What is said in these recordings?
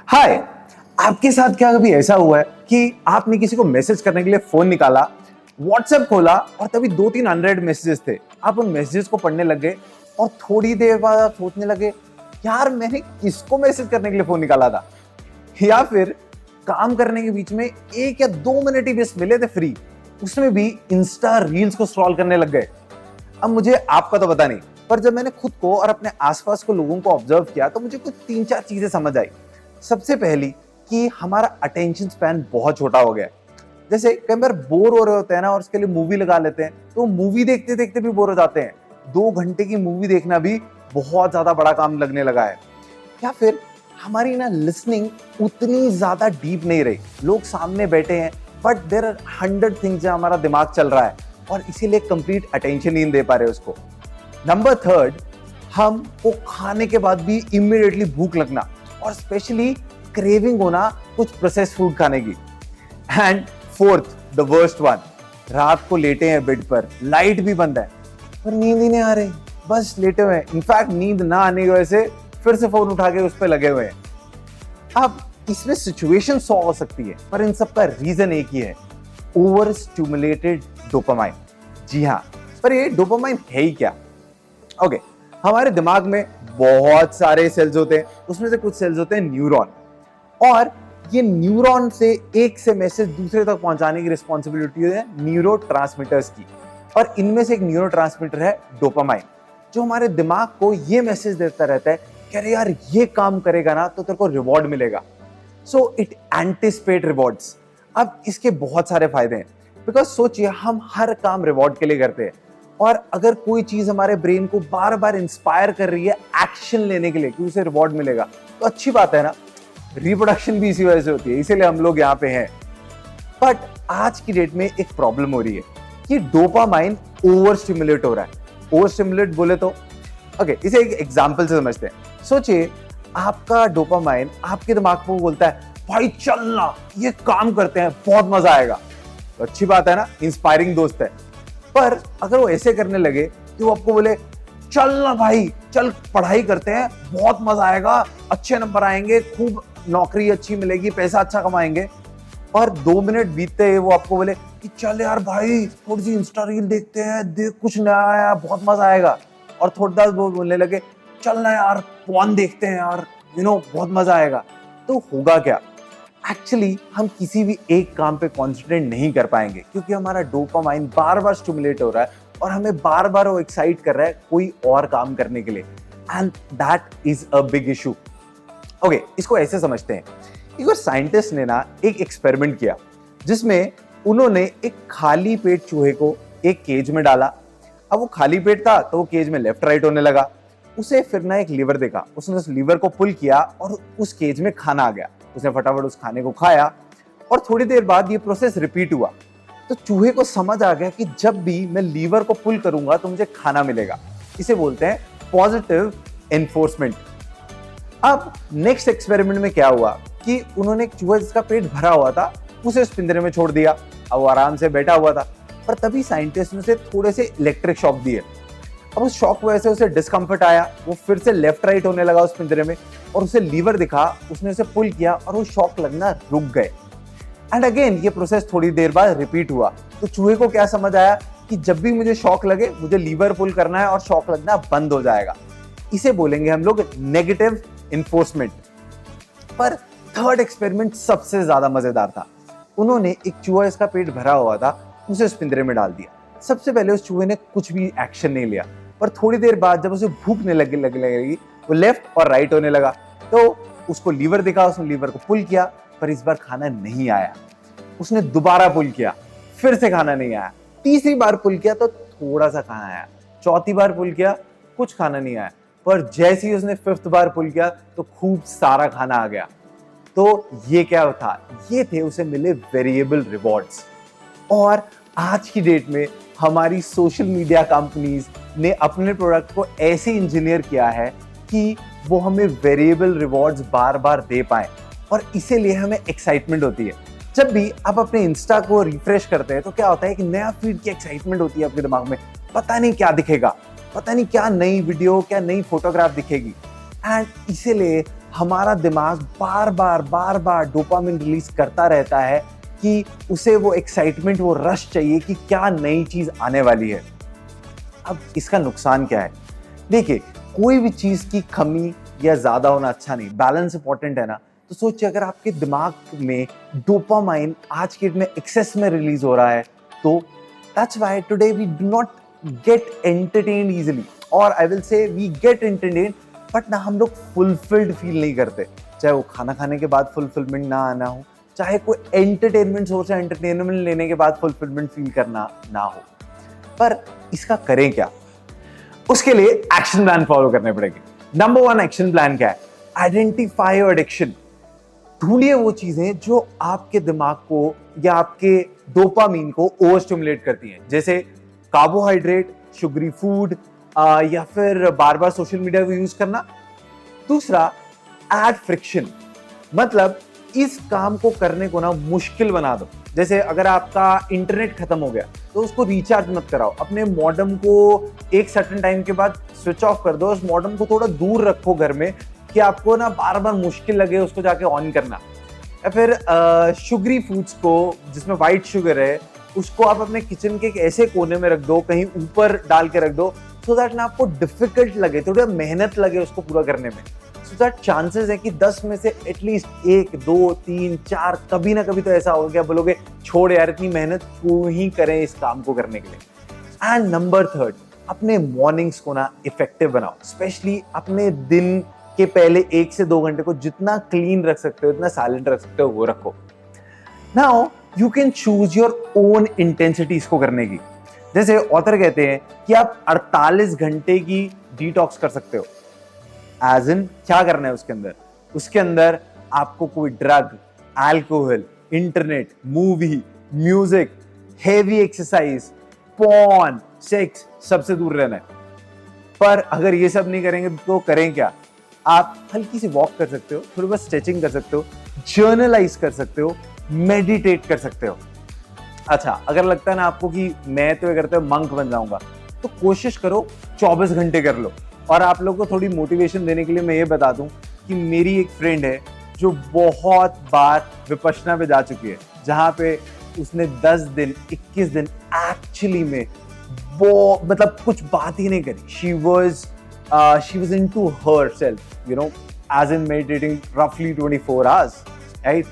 हाय। आपके साथ क्या कभी ऐसा हुआ है कि आपने किसी को मैसेज करने के लिए फोन निकाला, व्हाट्सएप खोला और तभी 2-3 अनरेड मैसेजेस थे। आप उन मैसेजेस को पढ़ने लग गए और थोड़ी देर बाद आप सोचने लगे, यार मैंने किसको मैसेज करने के लिए फोन निकाला था। या फिर काम करने के बीच में 1 या 2 मिनट ही बस मिले थे फ्री, उसमें भी इंस्टा रील्स को स्क्रॉल करने लग गए। अब मुझे आपका तो पता नहीं, पर जब मैंने खुद को और अपने आसपास के लोगों को ऑब्जर्व किया तो मुझे कुछ 3-4 चीजें समझ आई। सबसे पहली कि हमारा अटेंशन स्पैन बहुत छोटा हो गया है। जैसे कई बार बोर हो रहे होते हैं ना और उसके लिए मूवी लगा लेते हैं, तो मूवी देखते देखते भी बोर हो जाते हैं। 2 घंटे की मूवी देखना भी बहुत ज्यादा बड़ा काम लगने लगा है। या फिर हमारी ना लिसनिंग उतनी ज्यादा डीप नहीं रही। लोग सामने बैठे हैं बट देयर आर 100 थिंग्स, हमारा दिमाग चल रहा है और इसीलिए कंप्लीट अटेंशन नहीं दे पा रहे उसको। नंबर 3, हमको खाने के बाद भी इमीडिएटली भूख लगना और स्पेशली क्रेविंग होना कुछ प्रोसेस्ड फूड खाने की। And 4th, the worst one, रात को लेटे हैं बेड पर, लाइट भी बंद है पर नींद ही नहीं आ रही, बस लेटे हुए हैं। इनफैक्ट नींद ना आने की वजह से फिर से फोन उठा के उस पर लगे हुए हैं। अब इसमें सिचुएशन 100 हो सकती है पर इन सब का रीजन एक ही है, ओवर स्टिमुलेटेड डोपामाइन। जी हाँ, पर ये डोपामाइन है ही क्या? ओके, हमारे दिमाग में बहुत सारे सेल्स होते हैं, उसमें से कुछ सेल्स होते हैं न्यूरॉन, और ये न्यूरॉन से एक से मैसेज दूसरे तक पहुंचाने की रिस्पॉन्सिबिलिटी है न्यूरोट्रांसमीटर्स की। और इनमें से एक न्यूरोट्रांसमीटर है डोपामाइन, जो हमारे दिमाग को ये मैसेज देता रहता है कि अरे यार ये काम करेगा ना तो तेरे को रिवॉर्ड मिलेगा। So it anticipate rewards. अब इसके बहुत सारे फायदे हैं, बिकॉज सोचिए हम हर काम रिवॉर्ड के लिए करते हैं, और अगर कोई चीज हमारे ब्रेन को बार बार इंस्पायर कर रही है एक्शन लेने के लिए कि उसे रिवॉर्ड मिलेगा, तो अच्छी बात है ना। रिप्रोडक्शन भी इसी वजह से होती है, इसीलिए हम लोग यहाँ पे हैं। बट आज की डेट में एक प्रॉब्लम हो रही है कि डोपामाइन ओवर स्टिमुलेट हो रहा है। ओवर स्टिमुलेट बोले तो ओके, इसे एक एग्जांपल से समझते हैं। सोचिए आपका डोपामाइन आपके दिमाग को बोलता है, भाई चलना ये काम करते हैं, बहुत मजा आएगा। तो अच्छी बात है ना, इंस्पायरिंग दोस्त है। पर अगर वो ऐसे करने लगे कि वो आपको बोले, चल ना भाई, चल पढ़ाई करते हैं, बहुत मजा आएगा, अच्छे नंबर आएंगे, खूब नौकरी अच्छी मिलेगी, पैसा अच्छा कमाएंगे, और 2 मिनट बीतते ही वो आपको बोले कि चल यार भाई थोड़ी सी इंस्टा रील देखते हैं, देख कुछ नया आया, बहुत मजा आएगा, और थोड़ा वो बोलने लगे, चल ना यार पॉर्न देखते हैं यार, बहुत मजा आएगा, तो होगा क्या? एक्चुअली हम किसी भी एक काम पे कॉन्सेंट्रेट नहीं कर पाएंगे, क्योंकि हमारा डोपामाइन बार बार स्टिमुलेट हो रहा है और हमें बार बार वो एक्साइट कर रहा है कोई और काम करने के लिए, and that is a big issue. Okay, इसको ऐसे समझते हैं। एक बार साइंटिस्ट ने ना एक एक्सपेरिमेंट किया, जिसमें उन्होंने एक खाली पेट चूहे को एक केज में डाला। अब वो खाली पेट था तो वो केज में लेफ्ट राइट होने लगा। उसे फिर ना एक लीवर देखा, उसने उस लीवर को पुल किया और उस केज में खाना आ गया। उसने फटाफट उस खाने को खाया और थोड़ी देर बाद ये प्रोसेस रिपीट हुआ। तो चूहे को समझ आ गया कि जब भी मैं लीवर को पुल करूंगा तो मुझे खाना मिलेगा। इसे बोलते हैं पॉजिटिव एनफोर्समेंट। अब नेक्स्ट एक्सपेरिमेंट में क्या हुआ कि उन्होंने एक चूहा जिसका पेट भरा हुआ था उसे उस पिंजरे में छोड़ दिया। अब वो आराम से बैठा हुआ था, पर तभी साइंटिस्ट ने उसे थोड़े से इलेक्ट्रिक शॉक दिए। अब उस शॉक वजह से उसे डिस्कम्फर्ट आया, वो फिर से लेफ्ट राइट होने लगा उस पिंजरे में, और उसे लीवर दिखा, उसने उसे पुल किया और वो शॉक लगना रुक गए। एंड अगेन ये प्रोसेस थोड़ी देर बाद रिपीट हुआ। तो चूहे को क्या समझ आया कि जब भी मुझे शॉक लगे मुझे लीवर पुल करना है और शॉक लगना बंद हो जाएगा। इसे बोलेंगे हम लोग नेगेटिव इन्फोर्समेंट। पर थर्ड एक्सपेरिमेंट सबसे ज्यादा मजेदार था। उन्होंने एक चूहा इसका पेट भरा हुआ था उसे उस पिंजरे में डाल दिया। सबसे पहले उस चूहे ने कुछ भी एक्शन नहीं लिया, पर थोड़ी देर बाद जब उसे भूख नहीं लगेगी वो लेफ्ट और राइट होने लगा। तो उसको लीवर दिखा, उसने लीवर को पुल किया, पर इस बार खाना नहीं आया। उसने दोबारा पुल किया, फिर से खाना नहीं आया। तीसरी बार पुल किया तो थोड़ा सा खाना आया। चौथी बार पुल किया, कुछ खाना नहीं आया। पर जैसे ही उसने 5th बार पुल किया तो खूब सारा खाना आ गया। तो ये क्या था? ये थे उसे मिले वेरिएबल रिवॉर्ड्स। और आज की डेट में हमारी सोशल मीडिया कंपनीज ने अपने प्रोडक्ट को ऐसे इंजीनियर किया है कि वो हमें वेरिएबल रिवॉर्ड्स बार बार दे पाए, और इसीलिए हमें एक्साइटमेंट होती है। जब भी आप अपने इंस्टा को रिफ्रेश करते हैं तो क्या होता है कि नया फीड की एक्साइटमेंट होती है आपके दिमाग में, पता नहीं क्या दिखेगा, पता नहीं क्या नई वीडियो, क्या नई फोटोग्राफ दिखेगी। एंड इसीलिए हमारा दिमाग बार बार डोपामिन रिलीज करता रहता है कि उसे वो एक्साइटमेंट, वो रश चाहिए कि क्या नई चीज आने वाली है। अब इसका नुकसान क्या है? देखिए, कोई भी चीज की कमी या ज्यादा होना अच्छा नहीं, बैलेंस इंपॉर्टेंट है ना। तो सोचिए, अगर आपके दिमाग में डोपामाइन आज के डेट में एक्सेस में रिलीज हो रहा है, तो that's why today we do not get entertained easily, और I will say we get entertained, but ना हम लोग फुलफिल्ड फील नहीं करते। चाहे वो खाना खाने के बाद फुलफिलमेंट ना आना हो, चाहे कोई एंटरटेनमेंट सोर्स है, एंटरटेनमेंट लेने के बाद फुलफिलमेंट फील करना ना हो। पर इसका करें क्या? उसके लिए एक्शन प्लान फॉलो करने पड़ेंगे। नंबर 1 एक्शन प्लान क्या है? Identify your addiction. ढूंढिए वो चीजें जो आपके दिमाग को या आपके डोपामीन को ओवर स्टिमुलेट करती हैं, जैसे कार्बोहाइड्रेट, शुगरी फूड, या फिर बार बार सोशल मीडिया को यूज करना। दूसरा, ऐड फ्रिक्शन, मतलब इस काम को करने को ना मुश्किल बना दो। जैसे अगर आपका इंटरनेट खत्म हो गया तो उसको रिचार्ज मत कराओ, अपने मॉडेम को एक सर्टेन टाइम के बाद स्विच ऑफ कर दो। उस मॉडेम को थोड़ा दूर रखो घर में, कि आपको ना बार बार मुश्किल लगे उसको जाके ऑन करना। या फिर शुगरी फूड्स को, जिसमें व्हाइट शुगर है, उसको आप अपने किचन के एक ऐसे कोने में रख दो, कहीं ऊपर डाल के रख दो, सो दैट ना आपको डिफिकल्ट लगे, थोड़ा मेहनत लगे उसको पूरा करने में। सो दैट चांसेस है कि 10 में से एटलीस्ट 1, 2, 3, 4 कभी ना कभी तो ऐसा हो गया, बोलोगे छोड़ यार, इतनी मेहनत क्यों ही करें इस काम को करने के लिए। एंड नंबर 3, अपने मॉर्निंग्स को ना इफेक्टिव बनाओ। स्पेशली अपने दिन के पहले 1 से 2 घंटे को जितना क्लीन रख सकते हो, इतना साइलेंट रख सकते हो, वो रखो। Now you can choose your own intensity इसको करने की। जैसे ऑथर कहते हैं कि आप 48 घंटे की डिटॉक्स कर सकते हो। एज इन क्या करना है उसके अंदर? उसके अंदर आपको कोई drug, alcohol, internet, movie, music, heavy exercise, porn, sex, सबसे दूर रहना है। पर अगर ये सब नहीं करेंगे तो करें क्या? आप हल्की सी वॉक कर सकते हो, थोड़ी बहुत स्ट्रेचिंग कर सकते हो, जर्नलाइज कर सकते हो, मेडिटेट कर सकते हो। अच्छा, अगर लगता है ना आपको कि मैं तो ये करते हुए मंक बन जाऊंगा, तो कोशिश करो 24 घंटे कर लो। और आप लोगों को थोड़ी मोटिवेशन देने के लिए मैं ये बता दूं कि मेरी एक फ्रेंड है जो बहुत बार विपश्यना पे जा चुकी है, जहां पे उसने 10 दिन, 21 दिन एक्चुअली में वो मतलब कुछ बात ही नहीं करी। She was into herself, you know, as in meditating roughly 24 hours, right?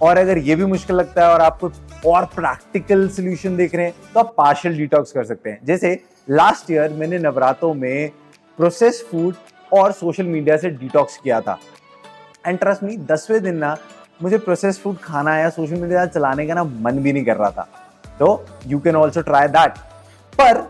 और अगर ये भी मुश्किल लगता है और आपको और प्रैक्टिकल सोल्यूशन देख रहे हैं, तो आप पार्शियल डिटॉक्स कर सकते हैं। जैसे लास्ट ईयर मैंने नवरात्रों में प्रोसेस्ड फूड और सोशल मीडिया से डिटॉक्स किया था। एंड ट्रस्ट मी, 10वें दिन ना मुझे प्रोसेस्ड फूड खाना या सोशल मीडिया चलाने का ना मन भी नहीं कर रहा था। तो you can also try that. पर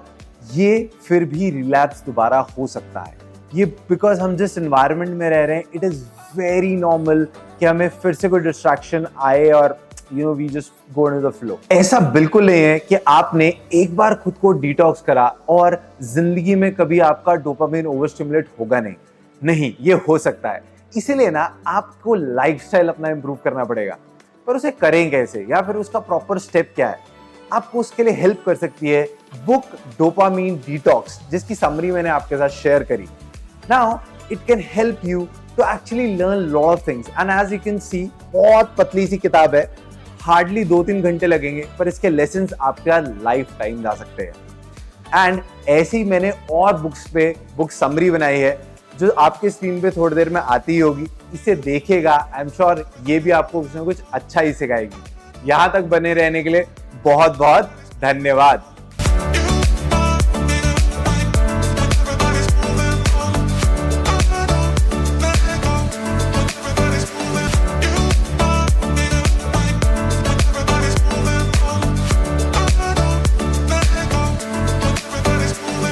ये फिर भी रिलैप्स दोबारा हो सकता है। ये बिकॉज हम जिस एनवायरनमेंट में रह रहे हैं, इट इज वेरी नॉर्मल कि हमें फिर से कोई डिस्ट्रैक्शन आए और we just go into the flow. ऐसा बिल्कुल नहीं है कि आपने एक बार खुद को डिटॉक्स करा और जिंदगी में कभी आपका डोपामिन ओवर स्टिमुलेट होगा नहीं, ये हो सकता है। इसीलिए ना आपको लाइफस्टाइल अपना इंप्रूव करना पड़ेगा। पर उसे करें कैसे, या फिर उसका प्रॉपर स्टेप क्या है? आपको उसके लिए हेल्प कर सकती है बुक डोपामिन डिटॉक्स, जिसकी समरी मैंने आपके साथ शेयर करी। Now it can help you to actually learn lot of things. And as you can see, बहुत पतली सी किताब है, हार्डली 2-3 घंटे लगेंगे, पर इसके लेसन्स आपका लाइफ टाइम जा सकते हैं। एंड ऐसी मैंने और बुक समरी बनाई है, जो आपके स्क्रीन पे थोड़ी देर में आती ही होगी। इसे देखेगा, आई एम श्योर ये भी आपको कुछ ना कुछ अच्छा ही सिखाएगी। यहां तक बने रहने के लिए बहुत बहुत धन्यवाद।